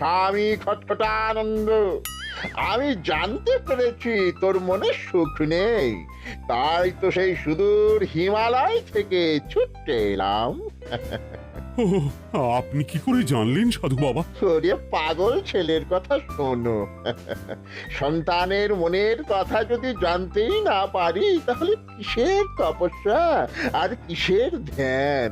স্বামী খটখটানন্দ, আমি জানতে পেরেছি তোর মনে সুখ নেই, তাই তো সেই সুদূর হিমালয় থেকে ছুটে এলাম। ও, আপনি কি করে জানলেন সাধু বাবা? ওরে পাগল ছেলের কথা শোনো, সন্তানের মনের কথা যদি জানতেই না পারি তাহলে কিসের তপস্যা আর কিসের ধ্যান।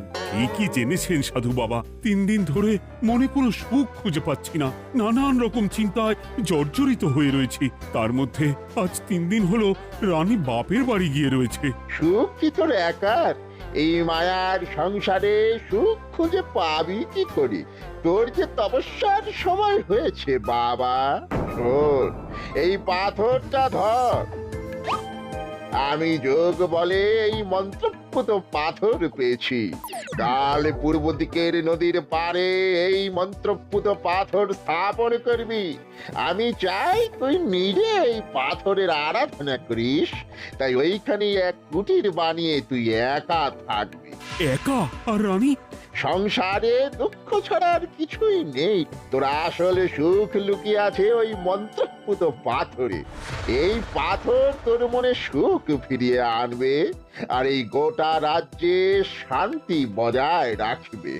কি জেনেছেন সাধু বাবা? 3 দিন ধরে মনে কোনো সুখ খুঁজে পাচ্ছি না, নানান রকম চিন্তায় জর্জরিত হয়ে রয়েছি। তার মধ্যে আজ 3 দিন হলো রানী বাপের বাড়ি গিয়ে রয়েছে। সুখ কি তোর একার? এই মায়ার সংসারে সুখ খুঁজে পাবি কি করে? তোর যে তপস্যার সময় হয়েছে বাবা। শোন, এই পাথরটা ধর। আমি যোগ বলে এই মন্ত্রপুত পাথর পেয়েছি। কাল পূর্ব দিকের নদীর পাড়ে এই মন্ত্রপুত পাথর স্থাপন করবি। আমি চাই তুই নিজে এই পাথরের আরাধনা করিস। তাই ওইখানে এক কুটির বানিয়ে তুই একা থাকবি। একা? আর রানী? সংসারে দুঃখ ছাড়া আর কিছুই নেই। তোর আসলে সুখ লুকিয়ে আছে ওই মন্ত্রপুত পাথরে। এই পাথর তোর মনে সুখ ফিরিয়ে আনবে আর এই গোটা রাজ্যে শান্তি বজায় রাখবে।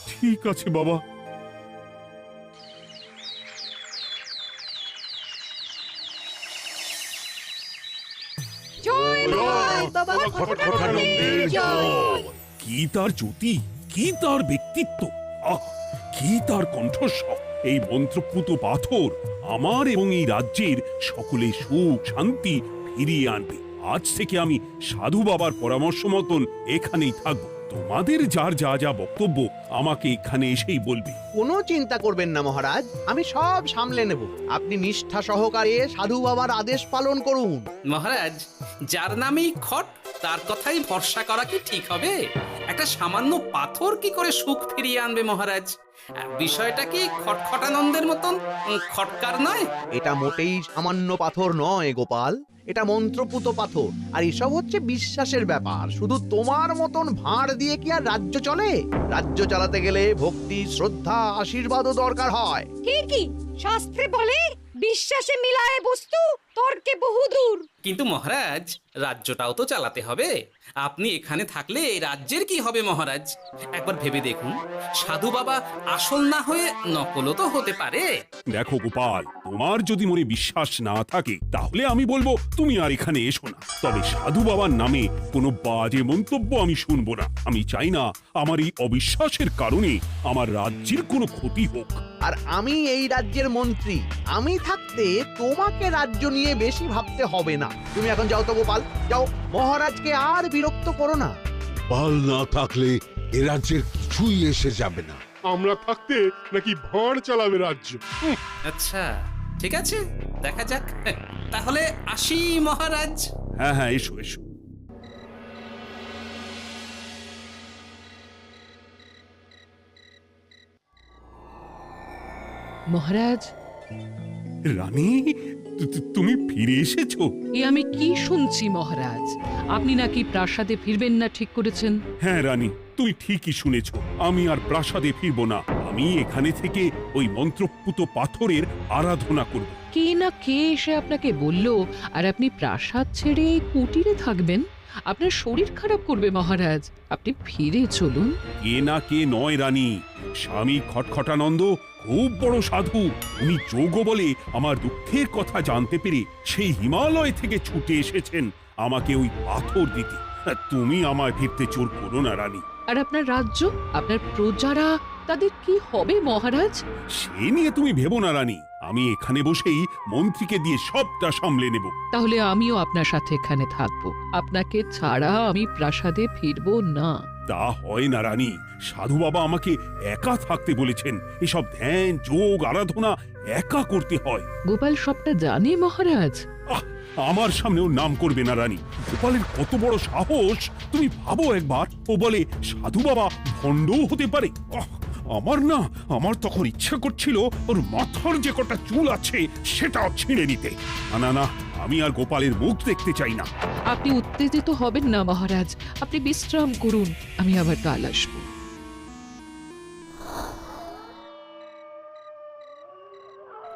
ঠিক আছে বাবা। জয় বাবা খটখটানন্দের জয়। কি তার জ্যোতি, কি তার ব্যক্তিত্ব, আহ, কি তার কণ্ঠস্বর! এই মন্ত্রপুত পাথর আমার এবং এই রাজ্যের সকলে সুখ শান্তি ফিরিয়ে আনবে। আজ থেকে আমি সাধু বাবার পরামর্শ মতন এখানেই থাকবো। তোমাদের যার যা যা বক্তব্য আমাকে এখানে এসেই বলবে। কোনো চিন্তা করবেন না মহারাজ, আমি সব সামলে নেব। আপনি নিষ্ঠা সহকারে সাধু বাবার আদেশ পালন করুন। মহারাজ, যার নামেই খট তার কথাই ভরসা করা কি ঠিক হবে? একটা সামান্য পাথর কি করে সুখ ফিরিয়ে আনবে মহারাজ? বিষয়টা কি খটখটানন্দের মতন খটকার নয়? এটা মোটেই সামান্য পাথর নয় গোপাল, এটা মন্ত্রপুত পাথর। আর এসব হচ্ছে বিশ্বাসের ব্যাপার। শুধু তোমার মতন ভাঁড় দিয়ে কি আর রাজ্য চলে? রাজ্য চালাতে গেলে ভক্তি, শ্রদ্ধা, আশীর্বাদও দরকার হয়। কি শাস্ত্রে বলে বিশ্বাসে মিলায় বস্তু তর্কে বহুদূর। কিন্তু মহারাজ, রাজ্যটাও তো চালাতে হবে। আপনি এখানে থাকলে এই রাজ্যের কি হবে মহারাজ? একবার ভেবে দেখুন, সাধু বাবা আসল না হয়ে নকলও তো হতে পারে। দেখো গোপাল, তোমার যদি মনে বিশ্বাস না থাকে তাহলে আমি বলবো তুমি আর এখানে এসো না। তবে সাধু বাবার নামে কোনো বাজে মন্তব্য আমি শুনবো না। আমি চাই না আমার এই অবিশ্বাসের কারণে আমার রাজ্যের কোনো ক্ষতি হোক। আর আমি এই রাজ্যের মন্ত্রী, আমি থাকতে তোমাকে রাজ্য নিয়ে বেশি ভাবতে হবে না। তুমি এখন যাও তো গোপাল, যাও। মহারাজকে আর বিরক্ত করো না। পাল না থাকলে এ রাজ্যের কিছুই এসে যাবে না। আমরা থাকতে নাকি ভাঁড় চালাবে রাজ্য? আচ্ছা, ঠিক আছে, দেখা যাক। তাহলে আসি মহারাজ। হ্যাঁ হ্যাঁ, এসো এসো। মহারাজ, রানী, তুমি ফিরে এসেছো? এ আমি কি শুনছি মহারাজ? আপনি নাকি প্রাসাদে ফিরবেন না ঠিক করেছেন? হ্যাঁ রানী, তুমি ঠিকই শুনেছো। আমি আর প্রাসাদে ফিরবো না। আমি এখানে থেকে ওই মন্ত্রপুত পাথরের আরাধনা করব। কে না কে এসে আপনাকে বলল আর আপনি প্রাসাদ ছেড়ে এই কুটিরে থাকবেন? আপনার শরীর খারাপ করবে মহারাজ, আপনি ফিরে চলুন। কে না কে নয় রানী, স্বামী খটখটানন্দ খুব বড় সাধু। উনি যোগ বলে আমার দুঃখের কথা জানতে পেরে সেই হিমালয় থেকে ছুটে এসেছেন আমাকে ওই পাথর দিতে। তুমি আমায় ফিরতে জোর করো না রানী। আর আপনার রাজ্য, আপনার প্রজারা, তাদের কি হবে মহারাজ? সে নিয়ে তুমি ভেবো না রানী, আমি এখানে বসেই মন্ত্রীকে দিয়ে সবটা সামলে নেব। তাহলে আমিও আপনার সাথে এখানে থাকবো। আপনাকে ছাড়া আমি প্রাসাদে ফিরবো না। তা হয় না রানী, সাধু বাবা আমাকে একা থাকতে বলেছেন। এসব ধ্যান যোগ আরাধনা একা করতে হয়। গোপাল সবটা জানে মহারাজ। আহ, আমার সামনেও নাম করবে না রানী। গোপালের কত বড় সাহস তুমি ভাবো একবার। ও বলে সাধু বাবা ভণ্ডও হতে পারে। আমার তখন ইচ্ছা করছিল ওর মাথার যে কটা চুল আছে সেটাও ছিঁড়ে নিতে। না না, আমি আর গোপালের মুখ দেখতে চাই না। আপনি উত্তেজিত হবেন না মহারাজ, আপনি বিশ্রাম করুন, আমি আবার কাল আসবো।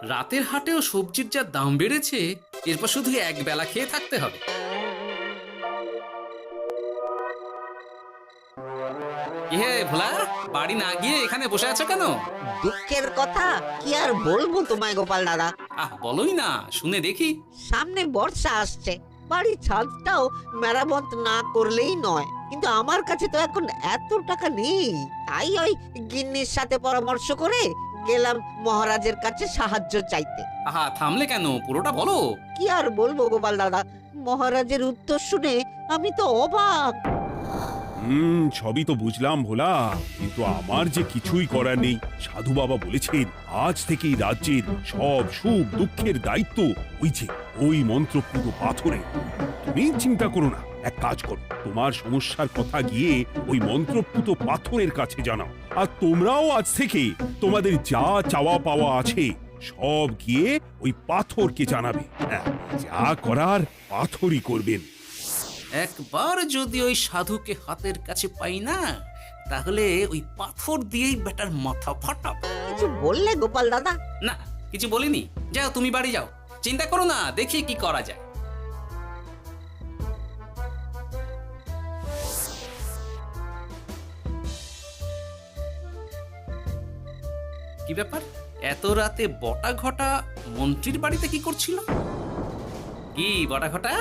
রাতের হাটেও সবজির যা দাম বেড়েছে, এরপর শুধু এক বেলা খেয়ে থাকতে হবে। কি হে ভোলা, বাড়ি না গিয়ে এখানে বসে আছো কেন? দুঃখের কথা কি আর বলবো তোমায় গোপাল দাদা। বলোই না, শুনে দেখি। সামনে বর্ষা আসছে, বাড়ির ছাদটাও মেরামত না করলেই নয়। কিন্তু আমার কাছে তো এখন এত টাকা নেই, তাই ওই গিন্নির সাথে পরামর্শ করে গেলাম মহারাজের কাছে সাহায্য চাইতে। থামলে কেন, পুরোটা বলো। কি আর বলবো গোপাল দাদা, মহারাজের উত্তর শুনে আমি তো অবাক। সবই তো বুঝলাম ভোলা, কিন্তু আমার যে কিছুই করার নেই। সাধু বাবা বলেছেন আজ থেকেই রাজ্যের সব সুখ দুঃখের দায়িত্ব ওই মন্ত্রপুত পাথরে। তুমি চিন্তা করো না, এক কাজ করো, তোমার সমস্যার কথা গিয়ে ওই মন্ত্রপুত পাথরের কাছে জানাও। আর তোমরাও আজ থেকে তোমাদের যা চাওয়া পাওয়া আছে সব গিয়ে ওই পাথরকে জানাবে। যা করার পাথরই করবেন। একবার যদি ওই সাধুকে হাতের কাছে পাই না, তাহলে ওই পাথর দিয়েই বেটার মাথা ফাটাব। কিছু বললে গোপাল দাদা? না, কিছু বলিনি। যাও, তুমি বাড়ি যাও, চিন্তা করো না, দেখি কি করা যায়। কি ব্যাপার, এত রাতে বটা ঘটা মন্ত্রীর বাড়িতে কি করছিল? কি বটা ঘটা,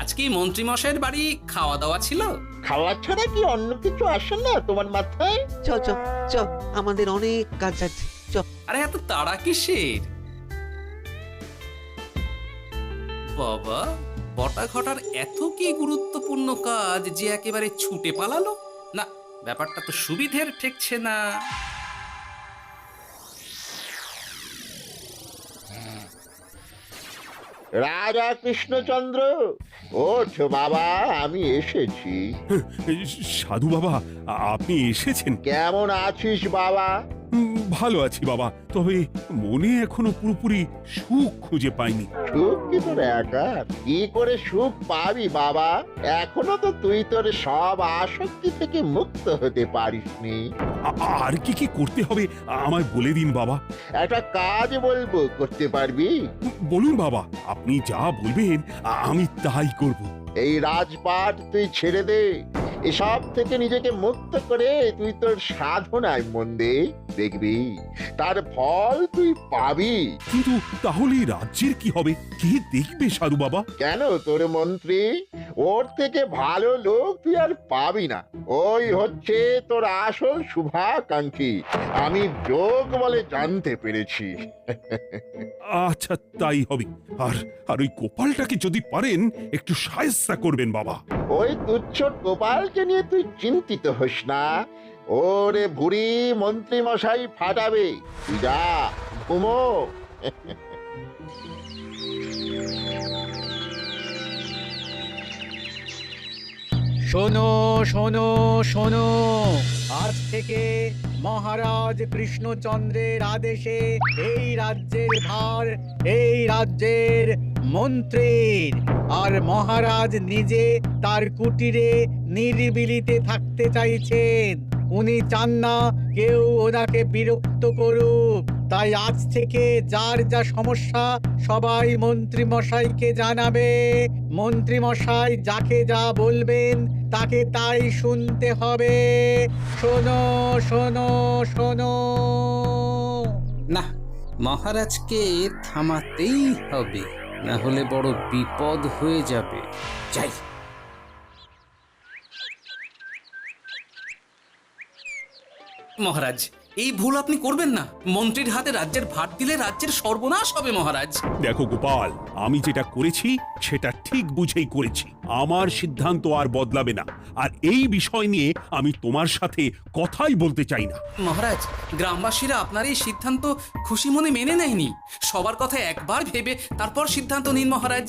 আজকে মন্ত্রী মশাইয়ের বাড়ি খাওয়া দাওয়া ছিল? খাওয়া ছাড়া কি অন্য কিছু আসে না তোমার মাথায়? চ চ চ, আমাদের অনেক কাজ আছে, চ। আরে এত তাড়া কিসের? বাবা, বটা ঘটার এত কি গুরুত্বপূর্ণ কাজ যে একেবারে ছুটে পালালো? না, ব্যাপারটা তো সুবিধের ঠেকছে না। রাজা কৃষ্ণচন্দ্র, ওঠ বাবা, আমি এসেছি। সাধু বাবা, আপনি এসেছেন? কেমন আছিস বাবা? ভালো আছি বাবা, তবে মনে এখনো পুরোপুরি সুখ খুঁজে পাইনি। সুখ কি তোর একার? কি করে সুখ পাবি বাবা? এখনো তো তুই তোর সব আসক্তি থেকে মুক্ত হতে পারিসনি। আর কি কি করতে হবে আমায় বলে দিন বাবা। একটা কাজ বলবো, করতে পারবি? বলুন বাবা, আপনি যা বলবেন আমি তাই করব। এই রাজপাট তুই ছেড়ে দে, এসব থেকে নিজেকে মুক্ত করে তুই তোর সাধনায় মন দে, দেখবি তার ফল তুই পাবি। কিন্তু তাহলে রাজ্যের কি হবে? কে দেখবে সাধু বাবা? কেন, তোর মন্ত্রী, ওর থেকে ভালো লোক তুই আর পাবি না। ওই হচ্ছে তোর আসল শুভাকাঙ্ক্ষী, আমি যোগ বলে জানতে পেরেছি। আচ্ছা, তাই হবে। আর ওই গোপালটাকে যদি পারেন একটু সাহায্য করবেন বাবা। ওই তুচ্ছ গোপালকে নিয়ে তুই চিন্তিত হোস না, ওরে ভুরি মন্ত্রী মশাই ফাটাবে। তুই যা, ঘুমো। শোনো শোনো শোনো, আজ থেকে মহারাজ কৃষ্ণচন্দ্রের আদেশে এই রাজ্যের ভার এই রাজ্যের মন্ত্রীর। আর মহারাজ নিজে তার কুটিরে নিরিবিলিতে থাকতে চাইছেন। উনি চান না কেউ ওনাকে বিরক্ত করুক। তাই আজ থেকে যার যা সমস্যা সবাই মন্ত্রী মশাইকে জানাবে। মন্ত্রী মশাই যাকে যা বলবেন তাকে তাই শুনতে হবে। শোনো শোনো শোনো। না, মহারাজকে থামাতেই হবে, না হলে বড় বিপদ হয়ে যাবে। যাই। মহারাজ, এই ভুল আপনি করবেন না। মন্ত্রীর হাতে রাজ্যের ভার দিলে রাজ্যের সর্বনাশ হবে মহারাজ। দেখো গোপাল, আমি যেটা করেছি সেটা ঠিক বুঝেই করেছি। আমার সিদ্ধান্ত আর বদলাবে না। আর এই বিষয় নিয়ে আমি তোমার সাথে কথাই বলতে চাই না। মহারাজ, গ্রামবাসীরা আপনার এই সিদ্ধান্ত খুশি মনে মেনে নেয়নি। সবার কথা একবার ভেবে তারপর সিদ্ধান্ত নিন মহারাজ।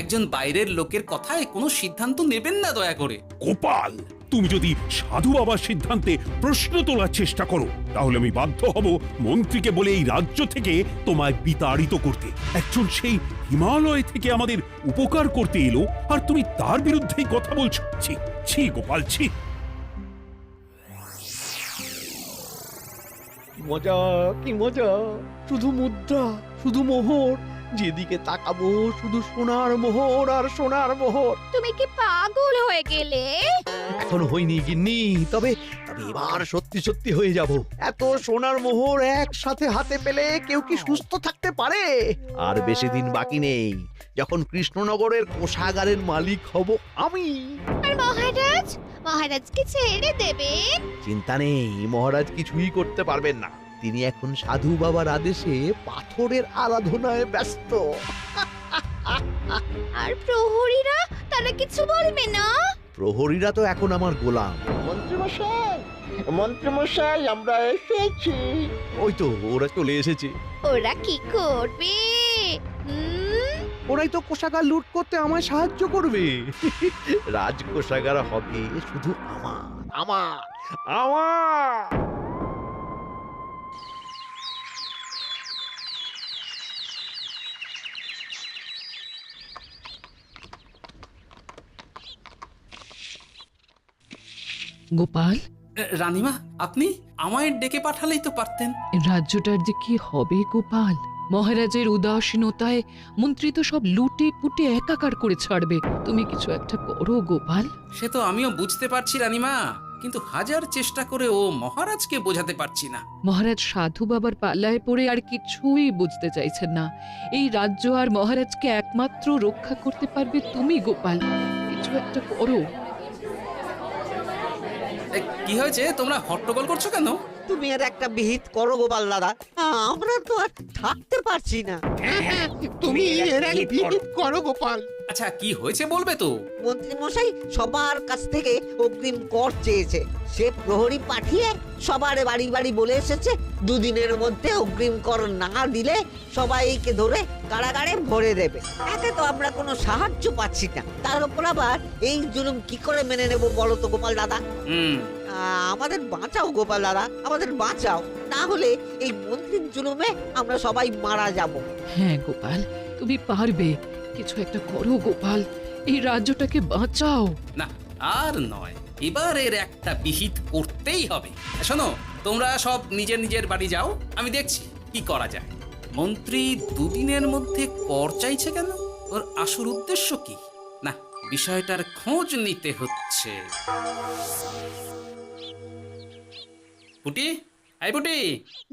একজন বাইরের লোকের কথায় কোনো সিদ্ধান্ত নেবেন না দয়া করে। গোপাল, তুমি যদি সাধু বাবার সিদ্ধান্তে প্রশ্ন তোলার চেষ্টা করো তাহলে আমি বাধ্য হব মন্ত্রীকে বলে এই রাজ্য থেকে তোমায় বিতাড়িত করতে। একজন সেই হিমালয় থেকে আমাদের উপকার করতে এলো আর তুমি তার বিরুদ্ধেই কথা বলছো। ছি ছি গোপাল, ছি। মজা, কি মজা! শুধু মুদ্রা, শুধু মোহর, যেদিকে তাকাবো শুধু সোনার মোহর আর সোনার মোহর। তুমি কি পাগল হয়ে গেলে? এখন হইনি গিন্নি, তবে এবার সত্যি সত্যি হয়ে যাব। এত সোনার মোহর একসাথে হাতে পেলে কেউ কি সুস্থ থাকতে পারে? আর বেশি দিন বাকি নেই যখন কৃষ্ণনগরের কোষাগারের মালিক হব আমি। আর মহারাজকে ছেড়ে দেবেন? চিন্তা নেই, মহারাজ কিছুই করতে পারবেন না। তিনি এখন সাধু বাবার আদেশে পাথরের আরাধনায় ব্যস্ত। আর প্রহরীরা, তারা কিছু বলবে না? প্রহরীরা তো এখন আমার গোলাম। মন্ত্রীমশাই, আমরা এসেছি। ওই তো ওরা চলে এসেছে। ওরা কি করবে? ওরাই তো কোষাগার লুট করতে আমায় সাহায্য করবে। রাজকোষাগার হবে শুধু আমার, আমার, আমার। গোপাল, রানীমা, আপনি আমায় ডেকে পাঠালেই তো পারতেন। রাজ্যটার যে কি হবে গোপাল? মহারাজের উদাসীনতায় মন্ত্রী তো সব লুটে পুটে একাকার করে ছাড়বে। তুমি কিছু একটা করো গোপাল। সে তো আমিও বুঝতে পারছি রানীমা, কিন্তু হাজার চেষ্টা করে ও মহারাজকে বোঝাতে পারছি না। মহারাজ সাধু বাবার পাল্লায় পড়ে আর কিছুই বুঝতে চাইছেন না। এই রাজ্য আর মহারাজকে একমাত্র রক্ষা করতে পারবে তুমি গোপাল। কিছু একটা করো। কি হয়েছে? তোমরা হট্টগোল করছো কেন? তুমি আর একটা বিহিত করো গোপাল দাদা, আমরা তো আর থাকতে পারছি না। তুমি এর এক বিহিত করো গোপাল। আচ্ছা, কি হয়েছে বলবে তো? মন্ত্রী মশাই সবার কাছ থেকে অগ্রিম কর চেয়েছে। সে প্রহরী পাঠিয়ে সবার বাড়ি বাড়ি বলে এসেছে দুদিনের মধ্যে অগ্রিম কর না দিলে সবাইকে ধরে কারাগারে ভরে দেবে। এতে তো আমরা কোনো সাহায্য পাচ্ছি না। তার উপর আবার এই জুলুম কি করে মেনে নেব বলো তো গোপাল দাদা? আমাদের বাঁচাও গোপাল দাদা, আমাদের বাঁচাও, না হলে এই মন্ত্রীর জুলুমে আমরা সবাই মারা যাব। হ্যাঁ গোপাল, তুমি পারবে। কিছু একটা করো গোপাল, এই রাজ্যটাকে বাঁচাও। না, আর নয়, এবার এর একটা বিহিত করতেই হবে। শোনো, তোমরা সব নিজের নিজের বাড়ি যাও, আমি দেখছি কি করা যায়। মন্ত্রী দুদিনের মধ্যে কর চাইছে কেন? ওর আসল উদ্দেশ্য কি? না, বিষয়টার খোঁজ নিতে হচ্ছে। পুটি, এই পুটি।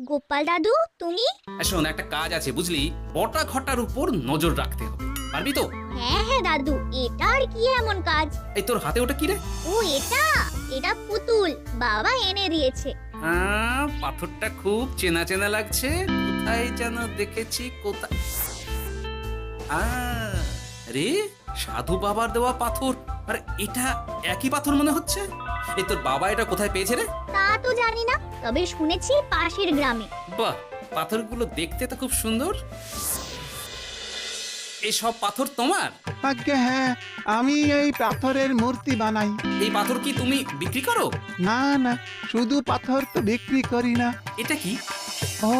গোপাল দাদু, তুমি? শোন, একটা কাজ আছে বুঝলি, বটা ঘটার উপর নজর রাখতে হবে। পারবি তো? হ্যাঁ হ্যাঁ দাদু, এটা আর কি এমন কাজ? এই তোর হাতে ওটা কি রে? ও এটা পুতুল, বাবা এনে দিয়েছে। পাথরটা খুব চেনা চেনা লাগছে, কোথায় যেন দেখেছি। কোথায়? রে, সাধু বাবার দেওয়া পাথর। আরে এটা একই পাথর মনে হচ্ছে। এই তোর বাবা এটা কোথায় পেয়েছে রে? তা তো জানি না, তবে শুনেছি পাশের গ্রামে। বাহ, পাথরগুলো দেখতে তো খুব সুন্দর। এই সব পাথর তোমার? আজ্ঞে হ্যাঁ, আমি এই পাথরের মূর্তি বানাই। এই পাথর কি তুমি বিক্রি করো? না না, শুধু পাথর তো বিক্রি করি না। এটা কি? ও,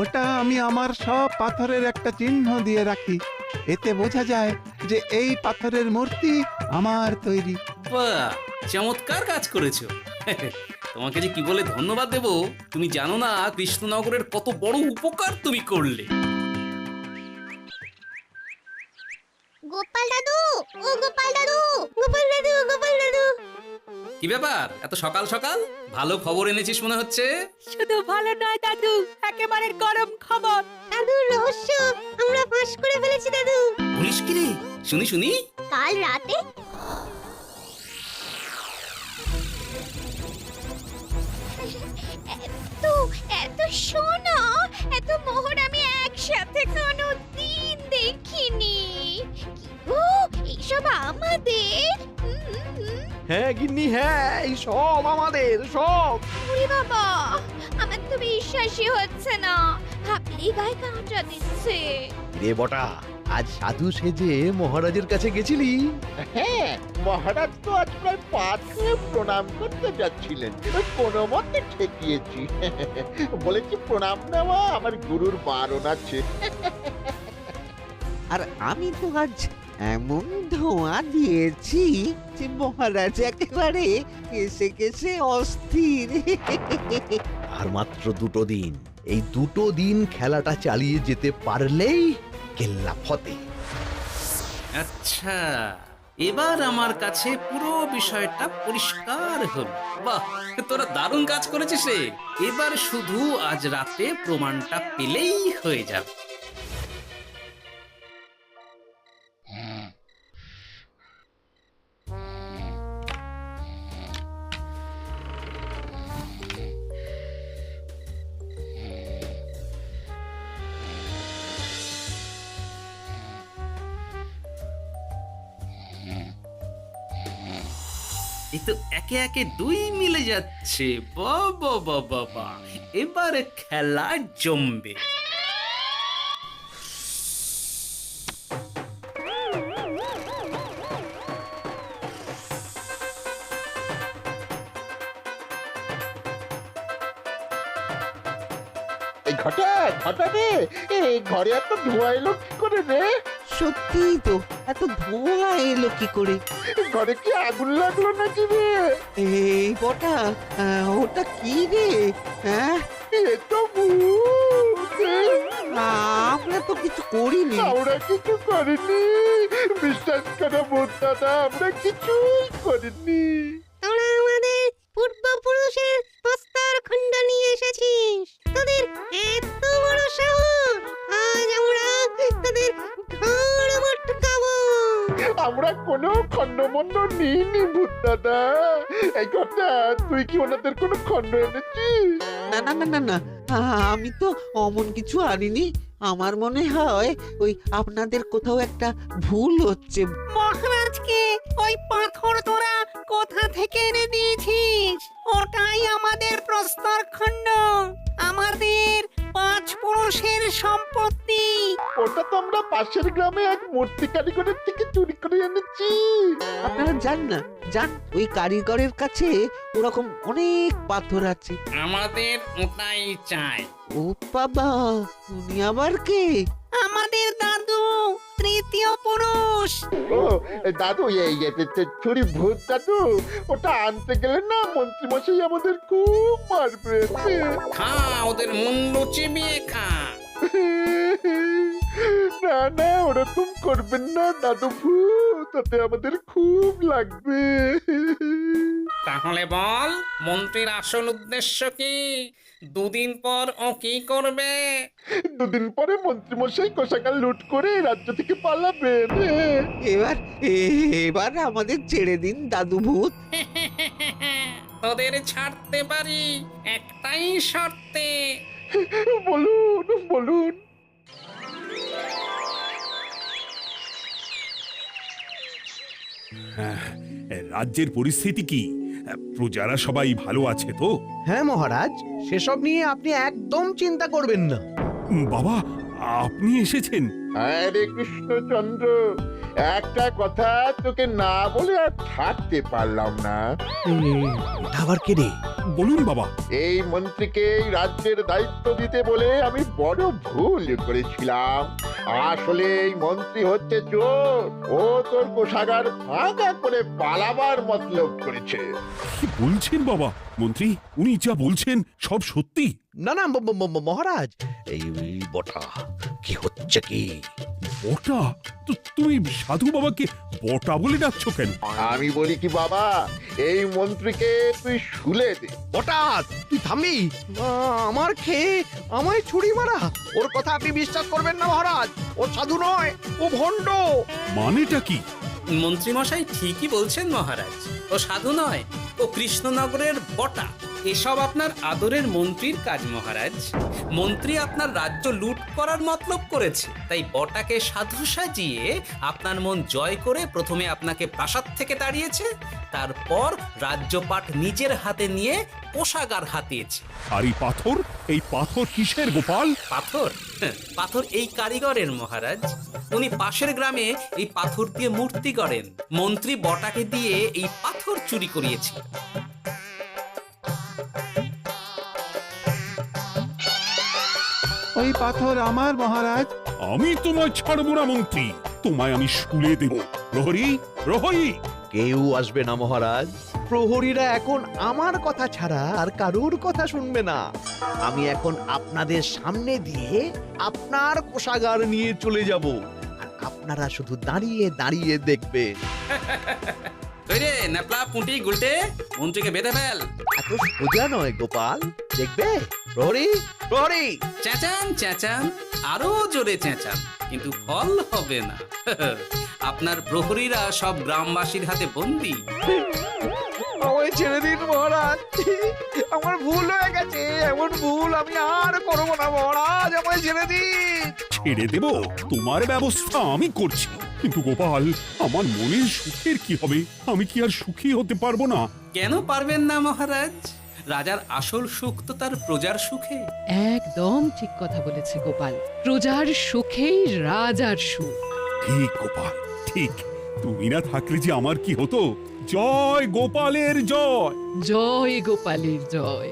ওটা আমি আমার সব পাথরের একটা চিহ্ন দিয়ে রাখি। এতে বোঝা যায় যে এই পাথরের মূর্তি আমার তৈরি। বাহ, চমৎকার কাজ করেছো। তোমাকে যে কি বলে ধন্যবাদ দেব তুমি জানো না। কৃষ্ণনগরের কত বড় উপকার তুমি করলে। গোপাল দাদু, ও গোপাল দাদু, গোপাল দাদু, গোপাল দাদু। কি ব্যাপার, এত সকাল সকাল? ভালো খবর এনেছিস মনে হচ্ছে। শুধু ভালো নয় দাদু, একেবারে গরম খবর। দাদু, রহস্য আমরা ফাঁস করে ফেলেছি দাদু। বলিস কি রে? শুনি শুনি। কাল রাতে এত সোনা, এত মোহর আমি একসাথে কোনোদিন দেখিনি। ও, এইসব আমাদের? হ্যাঁ গিন্নি, হ্যাঁ, এই সব আমাদের, সব। ওরে বাবা, আমার তো বিশ্বাসই হচ্ছে না, ভাবলেই গায়ে কাঁটা দিচ্ছে। রে বটা, আজ সাধু সেজে মহারাজের কাছে গেছিলি? হ্যাঁ, মহারাজ তো আজ প্রায় পা ছুঁয়ে প্রণাম করতে যাচ্ছিলেন, কোনো মতে ঠেকিয়েছি। বলেছি প্রণাম নেওয়া আমার গুরুর বারণ আছে। আর আমি তো আজ এমন ধোঁয়া দিয়েছি যে মহারাজ একেবারে কেসে কেসে অস্থির। আর মাত্র 2টো দিন, এই 2টো দিন খেলাটা চালিয়ে যেতে পারলেই কেল্লা ফতে। আচ্ছা, এবার আমার কাছে পুরো বিষয়টা পরিষ্কার হলো। বাহ, তোরা দারুণ কাজ করেছিস রে। এবার শুধু আজ রাতে প্রমাণটা পেলেই হয়ে যাবে। এই তো একে একে 2 মিলে যাচ্ছে। বাবা বাবা বাবা, এবার খেলা জমবে। এই ঘটা ঘটা রে, এই ঘরে এত ধোঁয়া এলো কি করে রে? সত্যিই তো, এত ধোঁয়া এলো কি করে? ঘরে কি আগুন লাগলো নাকি রে? এই বটা, ওটা কি রে? হ্যাঁ, এ তো ভূত। আমরা তো কিছু করিনি। আমরা কিছু করিনি, বিশ্বাস করো ভূত দাদা, আমরা কিছুই করিনি। তোরা আমাদের পূর্বপুরুষের প্রস্তর খণ্ড নিয়ে এসেছিস। তোদের এত বড় সাহস, আজ আমরা তোদের ঘাড় মটকাবো। আমরা কোনো খণ্ডমণ্ড নিইনি ভূত দাদা। এই কথা, তুই কি ওনাদের কোনো খণ্ড এনেছিস? না না না না না, আমি তো অমন কিছু আনিনি। আমার মনে হয় ওই আপনাদের কোথাও একটা ভুল হচ্ছে। মহারাজকে ওই পাথর তোরা কোথা থেকে এনে দিয়েছিস? ওটাই আমাদের প্রস্তর খণ্ড, আমাদের 5 পুরুষের সম্পত্তি। ওটা তো আমরা পাশের গ্রামে এক মূর্তি কারিগরের থেকে চুরি করে এনেছি। আপনারা যান না, যান, ওই কারিগরের কাছে ওরকম অনেক পাথর আছে। আমাদের ওটাই চাই। ও বাবা, উনি আবার কে? আমাদের দাদু, তৃতীয় পুরুষ। ও দাদু, এই চুরি ভূত দাদু, ওটা আনতে গেলে না মন্ত্রী মশাই আমাদের খুব মারবে। খা, ওদের মুন্ডু চিবিয়ে খা। না না, ওরকম করবেন না দাদু ভূত, তাতে আমাদের খুব লাগবে। তাহলে বল, মন্ত্রীর আসল উদ্দেশ্য কি? 2 দিন পর ও কি করবে? 2 দিন পরে মন্ত্রী মশাই কোষাগার লুট করে রাজ্য থেকে পালাবেন। এবার আমাদের ছেড়ে দিন দাদু ভূত। তোদের ছাড়তে পারি একটাই শর্তে। বলুন বলুন। রাজ্যের পরিস্থিতি কি? প্রজারা সবাই ভালো আছে তো? হ্যাঁ মহারাজ, সেসব নিয়ে আপনি একদম চিন্তা করবেন না। বাবা, আপনি এসেছেন? আরে কৃষ্ণচন্দ্র, একটা কথা তোকে না বলে আর থাকতে পারলাম না। আবার কে রে? বলুন বাবা। এই মন্ত্রীকে এই রাজ্যের দায়িত্ব দিতে বলে আমি বড় ভুল করেছিলাম। আসলে এই মন্ত্রী হচ্ছে চোর। ও তোর কোষাগার ভাঙা করে পালাবার মতলব করেছে। কি বলছেন বাবা? মন্ত্রী, উনি যা বলছেন সব সত্যি? না না মহারাজ, এই বটা কি হচ্ছে কি? বটা? তো তুমি সাধু বাবাকে বটা বলে ডাকছো কেন? আমি বলি কি বাবা, এই মন্ত্রীকে তুই শুলে দে। বটা, তুই থামবি? আমার খেয়ে আমায় ছুরি মারা? ওর কথা আপনি বিশ্বাস করবেন না মহারাজ। ও সাধু নয়, ও ভণ্ড। মানেটা কি? মন্ত্রী মশাই ঠিকই বলছেন মহারাজ। ও সাধু নয়, ও কৃষ্ণনগরের বটা। এসব আপনার আদরের মন্ত্রীর কাজ মহারাজ। মন্ত্রী আপনার রাজ্য লুট করার মতলব করেছে, তাই বটাকে সাধু সাজিয়ে আপনার মন জয় করে প্রথমে আপনাকে প্রাসাদ থেকে তাড়িয়েছে, তারপর রাজ্যপাট নিজের হাতে নিয়ে কোষাগার হাতিয়েছে। আর এই পাথর? এই পাথর কিসের গোপাল? পাথর? পাথর এই কারিগরের মহারাজ। উনি পাশের গ্রামে এই পাথর দিয়ে মূর্তি করেন। মন্ত্রী বটাকে দিয়ে এই পাথর চুরি করিয়েছে। ওই পাথর আমার মহারাজ। আমি তোমায় ছাড়বো না মন্ত্রী, তোমায় আমি শুলে দেব। প্রহরী, প্রহরী! কেউ আসবে না মহারাজ। প্রহরীরা এখন আমার কথা ছাড়া আর কারোর কথা শুনবে না। আমি এখন আপনাদের সামনে দিয়ে আপনার কোষাগার নিয়ে চলে যাব, আর আপনারা শুধু দাঁড়িয়ে দাঁড়িয়ে দেখবেন। কই রে ন্যাপলা পুঁটি গুলটে মন্ত্রীকে বেঁধে ফেল। এত সোজা নয় গোপাল, দেখবে? প্রহরী, প্রহরী! চেঁচান চেঁচান, আরো জোরে চেঁচান, কিন্তু ফল হবে না। আপনার প্রহরীরা সব গ্রামবাসীর হাতে বন্দী। আমায় ছেড়ে দিন মহারাজ, আমার ভুল হয়ে গেছে, এমন ভুল আমি আর করবো না মহারাজ, আমায় ছেড়ে দিন। ছেড়ে দেব? তোমার ব্যবস্থা আমি করছি। কিন্তু গোপাল, আমার মনের সুখের কি হবে? আমি কি আর সুখী হতে পারবো না? কেন পারবেন না মহারাজ? রাজার আসল সুখ তো তার প্রজার সুখে। একদম ঠিক কথা বলেছে গোপাল, প্রজার সুখেই রাজার সুখ। ঠিক গোপাল, ঠিক। তুমি না থাকলে যে আমার কি হতো? জয় গোপালের জয়। জয় গোপালের জয়।